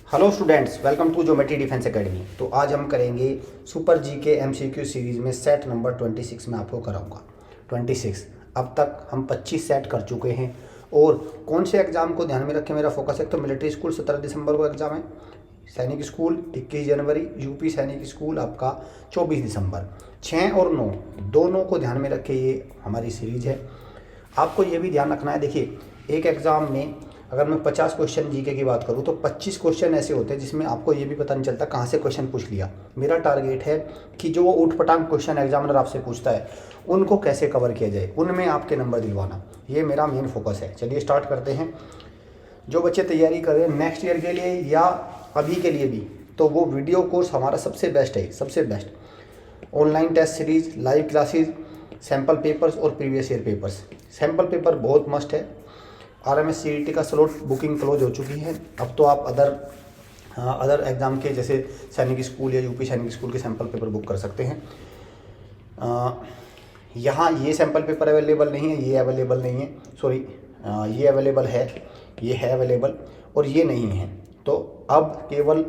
Hello students, welcome to geometry defence academy. तो आज हम करेंगे super G K MCQ series में सेट नंबर 26 में आपको कराऊंगा 26। अब तक हम 25 सेट कर चुके हैं। और कौन से एग्ज़ाम को ध्यान में रखें, मेरा फोकस है तो मिलिट्री स्कूल 17 दिसंबर को एग्ज़ाम है, सैनिक स्कूल 21 जनवरी, यूपी सैनिक स्कूल आपका 24 दिसंबर। 6 और 9 दोनों को ध्यान में रखें, ये हमारी सीरीज़ है। आपको ये भी ध्यान रखना है, देखिए एक एग्ज़ाम में अगर मैं 50 क्वेश्चन जीके की बात करूँ तो 25 क्वेश्चन ऐसे होते हैं जिसमें आपको ये भी पता नहीं चलता कहाँ से क्वेश्चन पूछ लिया। मेरा टारगेट है कि जो वो ऊट पटांग क्वेश्चन एग्जामिनर आपसे पूछता है उनको कैसे कवर किया जाए, उनमें आपके नंबर दिलवाना, ये मेरा मेन फोकस है। चलिए स्टार्ट करते हैं। जो बच्चे तैयारी कर रहे हैं नेक्स्ट ईयर के लिए या अभी के लिए भी, तो वो वीडियो कोर्स हमारा सबसे बेस्ट है, सबसे best. Online test series, live classes, sample papers और previous year papers. Sample paper बहुत मस्ट है। RMS CET का स्लॉट बुकिंग क्लोज हो चुकी है। अब तो आप अदर एग्ज़ाम के जैसे सैनिक स्कूल या यूपी सैनिक स्कूल के सैम्पल पेपर बुक कर सकते हैं। यहाँ ये सैम्पल पेपर अवेलेबल नहीं है, ये अवेलेबल नहीं है, सॉरी ये अवेलेबल है, ये है अवेलेबल और ये नहीं है। तो अब केवल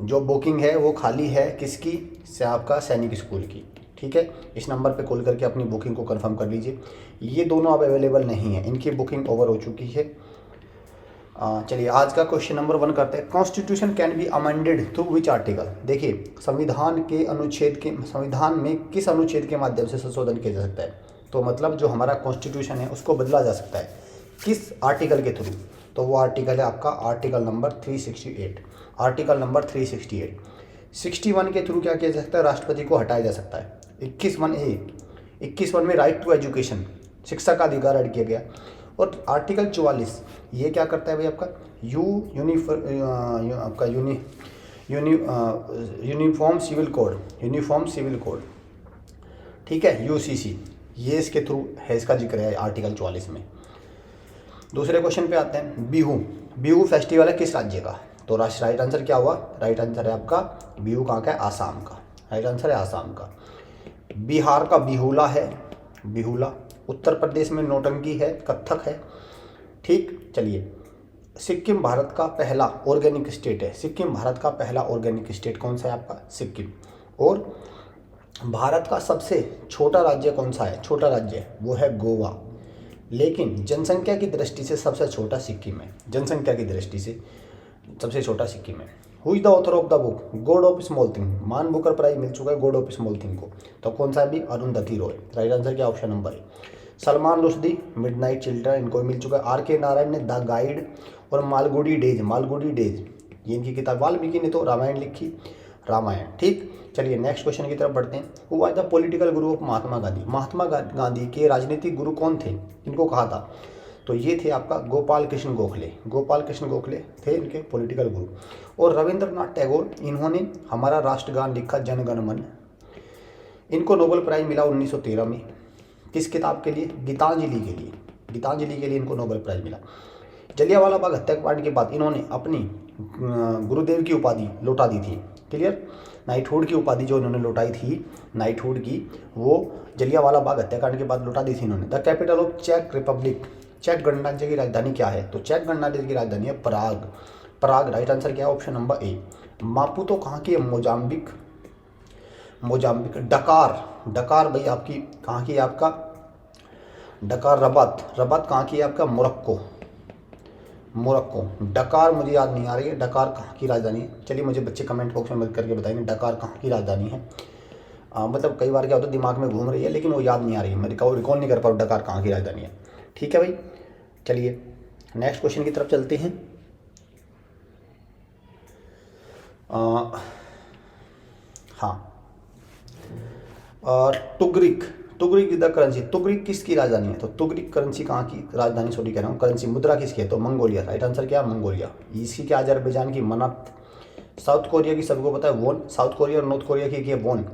जो बुकिंग है वो खाली है किसकी, से आपका सैनिक स्कूल की। ठीक है, इस नंबर पे कॉल करके अपनी बुकिंग को कंफर्म कर लीजिए। ये दोनों अब अवेलेबल नहीं है, इनकी बुकिंग ओवर हो चुकी है। चलिए आज का क्वेश्चन नंबर 1 करते हैं। Constitution can be amended through which article. देखिए संविधान में किस अनुच्छेद के माध्यम से संशोधन किया जा सकता है। तो मतलब जो हमारा कॉन्स्टिट्यूशन है उसको बदला जा सकता है किस आर्टिकल के थ्रू, तो वो आर्टिकल है आपका आर्टिकल नंबर 368। Article number 368। 61 के थ्रू क्या किया जा सकता है, राष्ट्रपति को हटाया जा सकता है। 21 में राइट टू एजुकेशन, शिक्षा का अधिकार ऐड किया गया। और आर्टिकल 44 ये क्या करता है भाई, आपका यूनिफॉर्म सिविल कोड, ठीक है, UCC, ये इसके थ्रू है, इसका जिक्र है आर्टिकल 44 में। दूसरे क्वेश्चन पे आते हैं। बिहू फेस्टिवल है किस राज्य का। तो राइट आंसर क्या हुआ, राइट आंसर है आपका बिहू कहाँ का है, आसाम का। राइट आंसर है आसाम का। बिहार का बिहुला है, बिहुला। उत्तर प्रदेश में नौटंकी है, कत्थक है। ठीक, चलिए सिक्किम भारत का पहला ऑर्गेनिक स्टेट है। सिक्किम भारत का पहला ऑर्गेनिक स्टेट कौन सा है आपका, सिक्किम। और भारत का सबसे छोटा राज्य कौन सा है, छोटा राज्य वो है गोवा। लेकिन जनसंख्या की दृष्टि से सबसे छोटा सिक्किम है, जनसंख्या की दृष्टि से सबसे छोटा सिक्किम है। Who is the author of the book God of small thing. मान बुकर प्राइज मिल चुका है गॉड ऑफ स्मॉल थिंग को, तो कौन सा है भी, अरुंधति रॉय। राइट आंसर क्या, ऑप्शन नंबर है। सलमान रुश्दी मिडनाइट चिल्ड्रन, इनको मिल चुका है। RK नारायण ने द गाइड और मालगुडी डेज ये इनकी किताब। वाल्मीकि ने तो रामायण लिखी, रामायण। ठीक, चलिए नेक्स्ट क्वेश्चन की तरफ बढ़ते हैं। Who was the political Guru of Mahatma Gandhi. Mahatma Gandhi के राजनीतिक गुरु कौन थे, इनको कहा था, तो ये थे आपका गोपाल कृष्ण गोखले। गोपाल कृष्ण गोखले थे इनके पॉलिटिकल गुरु। और रविंद्रनाथ टैगोर, इन्होंने हमारा राष्ट्रगान लिखा जन गण मन। इनको नोबेल प्राइज मिला 1913 में, किस किताब के लिए, गीतांजलि के लिए। गीतांजलि के लिए इनको नोबेल प्राइज मिला। जलियांवाला बाग हत्याकांड के बाद इन्होंने अपनी गुरुदेव की उपाधि लौटा दी थी। क्लियर, नाइटहुड की उपाधि जो इन्होंने लौटाई थी, नाइटहुड की, वो जलियांवाला बाग हत्याकांड के बाद लौटा दी थी इन्होंने। द कैपिटल ऑफ चेक रिपब्लिक। चेक गणराज्य की राजधानी क्या है, तो चेक गणराज्य की राजधानी है पराग। पराग। राइट आंसर क्या है, ऑप्शन नंबर ए। मापुतो कहाँ की है, मोजाम्बिक। डकार भाई आपकी कहाँ की है, आपका डकार। रबात कहाँ की है आपका, मोरक्को। डकार मुझे याद नहीं आ रही है, डकार कहाँ की राजधानी है। चलिए मुझे बच्चे कमेंट बॉक्स में मदद करके बताएंगे डकार कहाँ की राजधानी है। मतलब कई बार क्या होता है दिमाग में घूम रही है लेकिन वो याद नहीं आ रही है, मैं रिकॉल नहीं कर पा रहा डकार कहाँ की राजधानी है। ठीक है भाई, चलिए नेक्स्ट क्वेश्चन की तरफ चलते हैं। हाँ, टुगरिक इज द करेंसी। तुगरिक किसकी राजधानी है, तो तुगरिक करेंसी कहाँ की राजधानी, सॉरी कह रहा हूँ, करेंसी मुद्रा किसकी है, तो मंगोलिया। राइट आंसर क्या है, मंगोलिया। इसकी क्या, अजरबैजान की मनात। साउथ कोरिया की सबको पता है वोन, साउथ कोरिया और नॉर्थ कोरिया की है वोन।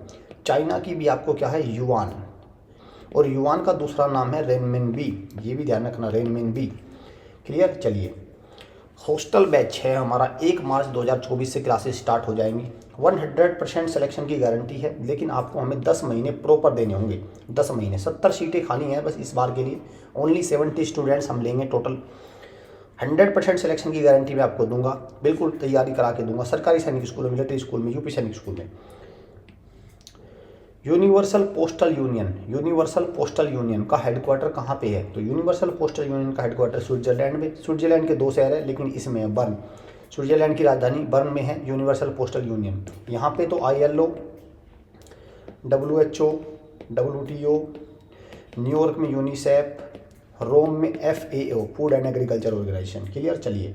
चाइना की भी आपको क्या है, युआन। और युआन का दूसरा नाम है रेनमिनबी, ये भी ध्यान रखना, रेनमिनबी। क्लियर, चलिए हॉस्टल बैच है हमारा 1 मार्च 2024 से क्लासेस स्टार्ट हो जाएंगी। 100% सिलेक्शन की गारंटी है, लेकिन आपको हमें 10 महीने प्रॉपर देने होंगे। 10 महीने, 70 सीटें खाली हैं बस इस बार के लिए। ओनली 70 स्टूडेंट्स हम लेंगे टोटल। 100% सिलेक्शन की गारंटी मैं आपको दूंगा, बिल्कुल तैयारी करा के दूंगा, सरकारी सैनिक स्कूल में, मिलिट्री स्कूल में, यूपी सैनिक स्कूल में। यूनिवर्सल पोस्टल यूनियन का हेडक्वार्टर कहाँ पे है? तो यूनिवर्सल पोस्टल यूनियन का हेडक्वार्टर स्विट्जरलैंड में। स्विट्जरलैंड के 2 शहर है, लेकिन इसमें है बर्न। स्विट्जरलैंड की राजधानी बर्न में है यूनिवर्सल पोस्टल यूनियन। यहाँ पे तो ILO, WHO, WTO, न्यूयॉर्क में यूनिसेफ, रोम में FAO, food and agriculture organisation. Clear. चलिए,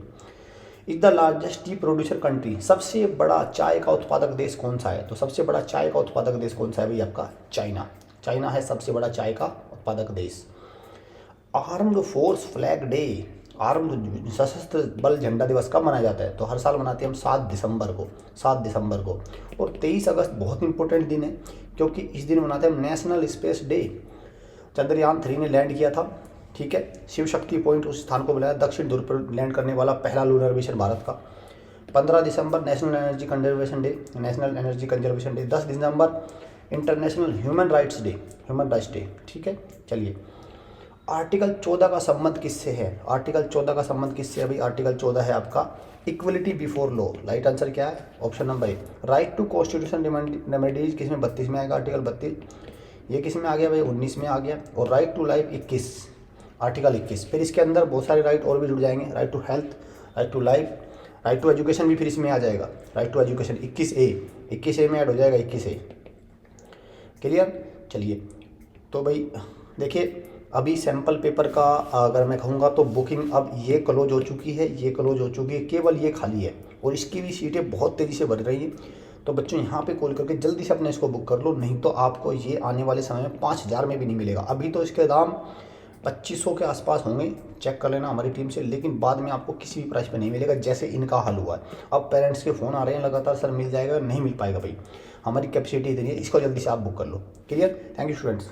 is the largest tea producer country, सबसे बड़ा चाय का उत्पादक देश कौन सा है? तो सबसे बड़ा चाय का उत्पादक देश कौन सा है भाई? आपका चाइना। चाइना है सबसे बड़ा चाय का उत्पादक देश। Armed force flag day, armed सशस्त्र बल झंडा दिवस कब मनाया जाता है? तो हर साल मनाते हैं हम 7 दिसंबर को। और 23 अगस्त बहुत इंपॉर्टेंट दिन है, क्योंकि इस दिन मनाते हैं हम नेशनल स्पेस डे। चंद्रयान 3 ने लैंड किया था, ठीक है। शिव शक्ति पॉइंट उस स्थान को बुलाया, दक्षिण ध्रुव पर लैंड करने वाला पहला लूनर मिशन भारत का। 15 दिसंबर नेशनल एनर्जी कंजर्वेशन डे। 10 दिसंबर इंटरनेशनल ह्यूमन राइट्स डे, ठीक है। चलिए, आर्टिकल 14 का संबंध किससे है? आर्टिकल 14 का संबंध किससे है भाई? आर्टिकल 14 है आपका equality before law. Right answer क्या है? Option number A, right to constitution remedies किसमें? 32 में आएगा, आर्टिकल 32। ये किस में आ गया भाई? 19 में आ गया। और राइट टू लाइफ 21, आर्टिकल 21। फिर इसके अंदर बहुत सारे राइट और भी जुड़ जाएंगे, right to health, right to life, right to education भी फिर इसमें आ जाएगा। राइट टू एजुकेशन 21A में ऐड हो जाएगा, 21A। क्लियर। चलिए, तो भाई देखिए, अभी सैम्पल पेपर का अगर मैं कहूँगा तो बुकिंग अब ये क्लोज हो चुकी है, केवल ये खाली है, और इसकी भी सीटें बहुत तेज़ी से बढ़ रही हैं। तो बच्चों यहाँ पे कॉल करके जल्दी से अपने इसको बुक कर लो, नहीं तो आपको ये आने वाले समय में 5000 में भी नहीं मिलेगा। अभी तो इसके दाम 2500 के आसपास होंगे, चेक कर लेना हमारी टीम से, लेकिन बाद में आपको किसी भी प्राइस पे नहीं मिलेगा, जैसे इनका हाल हुआ है। अब पेरेंट्स के फ़ोन आ रहे हैं लगातार, सर मिल जाएगा, नहीं मिल पाएगा भाई, हमारी कैपेसिटी इतनी है, इसको जल्दी से आप बुक कर लो। क्लियर। Thank you students.